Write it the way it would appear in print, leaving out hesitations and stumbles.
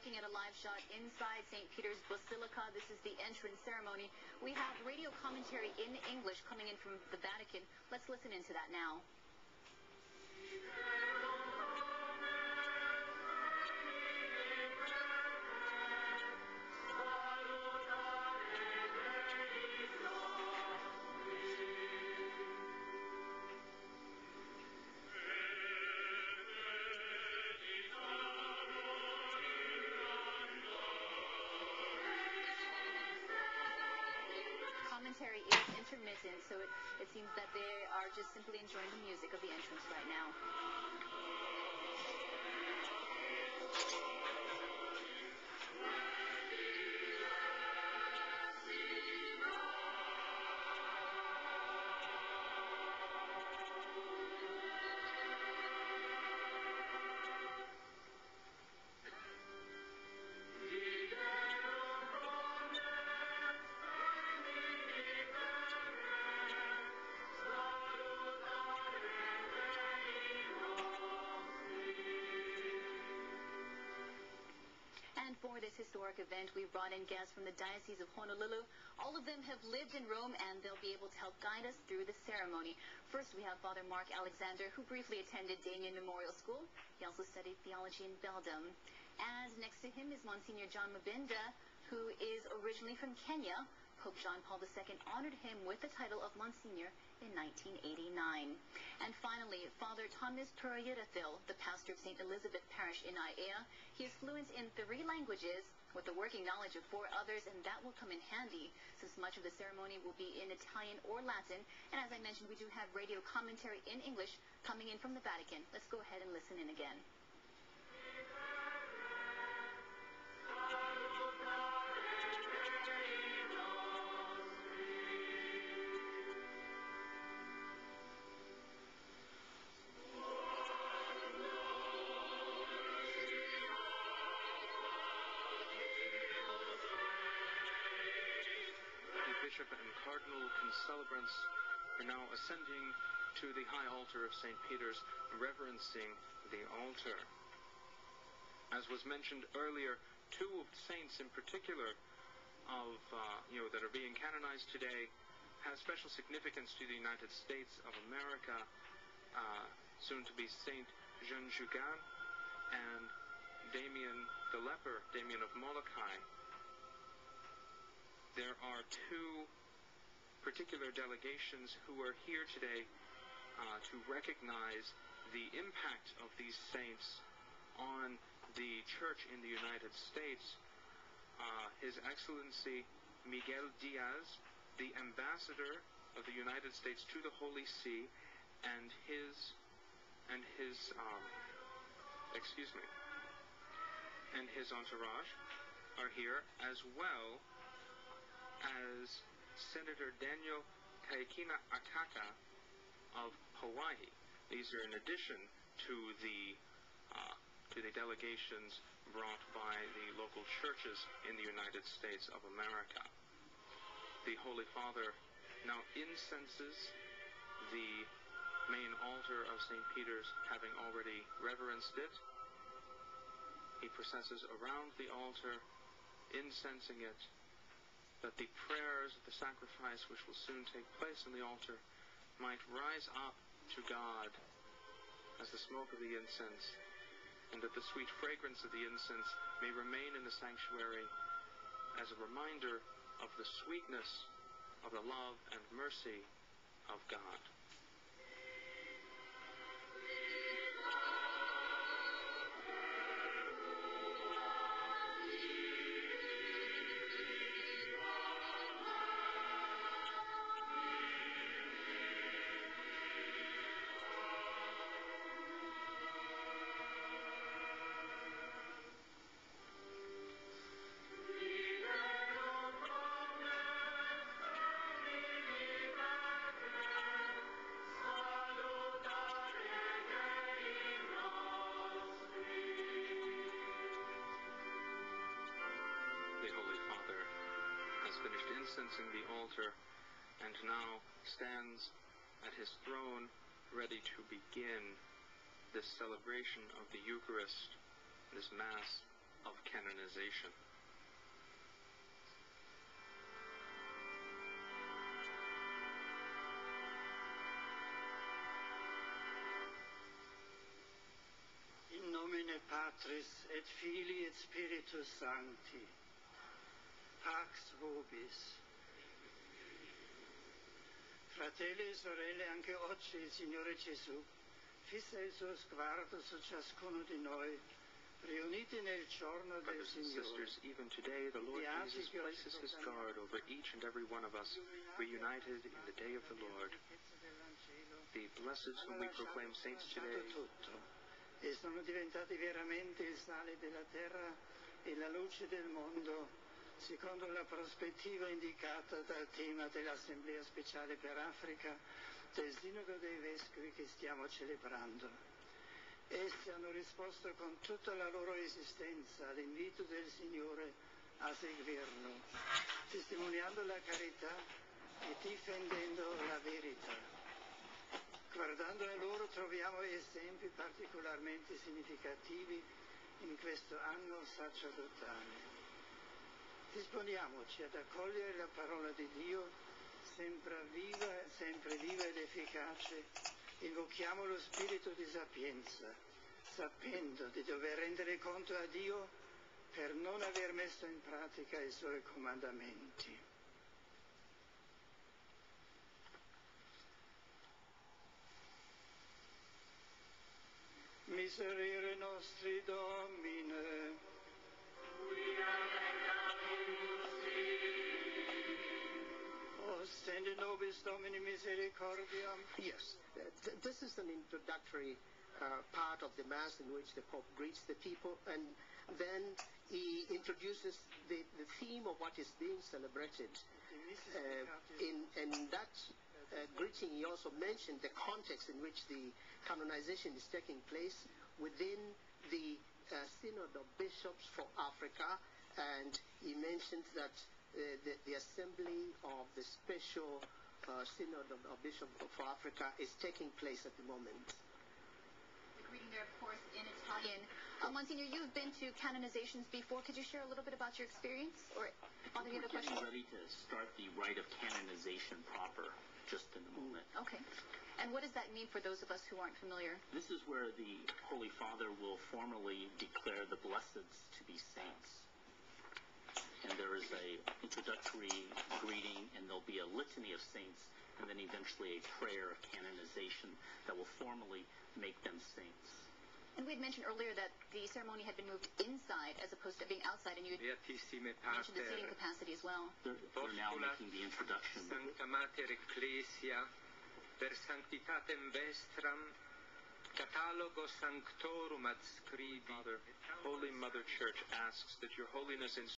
looking at a live shot inside St. Peter's Basilica. This is the entrance ceremony. We have radio commentary in English coming in from the Vatican. Let's listen into that now. Commentary is intermittent, so it seems that they are just simply enjoying the music of the entrance right now. And for this historic event, we brought in guests from the Diocese of Honolulu. All of them have lived in Rome, and they'll be able to help guide us through the ceremony. First, we have Father Mark Alexander, who briefly attended Damien Memorial School. He also studied theology in Belgium. And next to him is Monsignor John Mabinda, who is originally from Kenya. Pope John Paul II honored him with the title of Monsignor in 1989. And finally, Father Thomas Turayirathil, the pastor of St. Elizabeth Parish in Aiea. He is fluent in 3 languages with the working knowledge of 4 others, and that will come in handy since much of the ceremony will be in Italian or Latin. And as I mentioned, we do have radio commentary in English coming in from the Vatican. Let's go ahead and listen in again. Bishop and Cardinal concelebrants are now ascending to the high altar of St. Peter's, reverencing the altar. As was mentioned earlier, 2 saints in particular that are being canonized today have special significance to the United States of America, soon to be Saint Jean Jugan and Damien the leper, Damien of Molokai. There are 2 particular delegations who are here today to recognize the impact of these saints on the Church in the United States. His Excellency Miguel Diaz, the Ambassador of the United States to the Holy See, and his entourage are here, as well as Senator Daniel Kaikina Akaka of Hawaii. These are in addition to the delegations brought by the local churches in the United States of America. The Holy Father now incenses the main altar of St. Peter's, having already reverenced it. He processes around the altar, incensing it, that the prayers of the sacrifice which will soon take place on the altar might rise up to God as the smoke of the incense, and that the sweet fragrance of the incense may remain in the sanctuary as a reminder of the sweetness of the love and mercy of God. Incensing the altar, and now stands at his throne ready to begin this celebration of the Eucharist, this Mass of canonization. In nomine Patris et Filii et Spiritus Sancti, pax vobis. Fratelli e sorelle, anche oggi il Signore Gesù fissa il suo sguardo su ciascuno di noi, riuniti nel giorno del Brothers and Signore. sisters, even today the Lord Jesus places his guard over each and every one of us, reunited in the day of the Lord. The blessed whom we proclaim saints today Tutto, e sono diventati veramente il sale della terra e la luce del mondo, secondo la prospettiva indicata dal tema dell'Assemblea Speciale per Africa del Sinodo dei Vescovi che stiamo celebrando. Essi hanno risposto con tutta la loro esistenza all'invito del Signore a seguirlo, testimoniando la carità e difendendo la verità. Guardando a loro troviamo esempi particolarmente significativi in questo anno sacerdotale. Disponiamoci ad accogliere la parola di Dio, sempre viva ed efficace. Invochiamo lo spirito di sapienza, sapendo di dover rendere conto a Dio per non aver messo in pratica i suoi comandamenti. Miserere nostri, Domine. Ostende nobis Domini misericordiam. Yes, this is an introductory part of the Mass in which the Pope greets the people, and then he introduces the theme of what is being celebrated. In that greeting, he also mentioned the context in which the canonization is taking place within the Synod of Bishops for Africa, and he mentions that the assembly of the special Synod of Bishops for Africa is taking place at the moment. The greeting there, of course, in Italian. Monsignor, you've been to canonizations before. Could you share a little bit about your experience? Or Father, do you have a question? We're getting ready to start the rite of canonization proper, just in a moment. Okay. And what does that mean for those of us who aren't familiar? This is where the Holy Father will formally declare the blesseds to be saints. And there is a introductory greeting, and there'll be a litany of saints, and then eventually a prayer of canonization that will formally make them saints. And we had mentioned earlier that the ceremony had been moved inside as opposed to being outside, and you had Beatissime mentioned the seating Pater, capacity as well. They're now making the introduction. Sancta Mater Ecclesia, per sanctitatem vestram, catalogo sanctorum adscribi. Father, Holy Mother Church asks that Your Holiness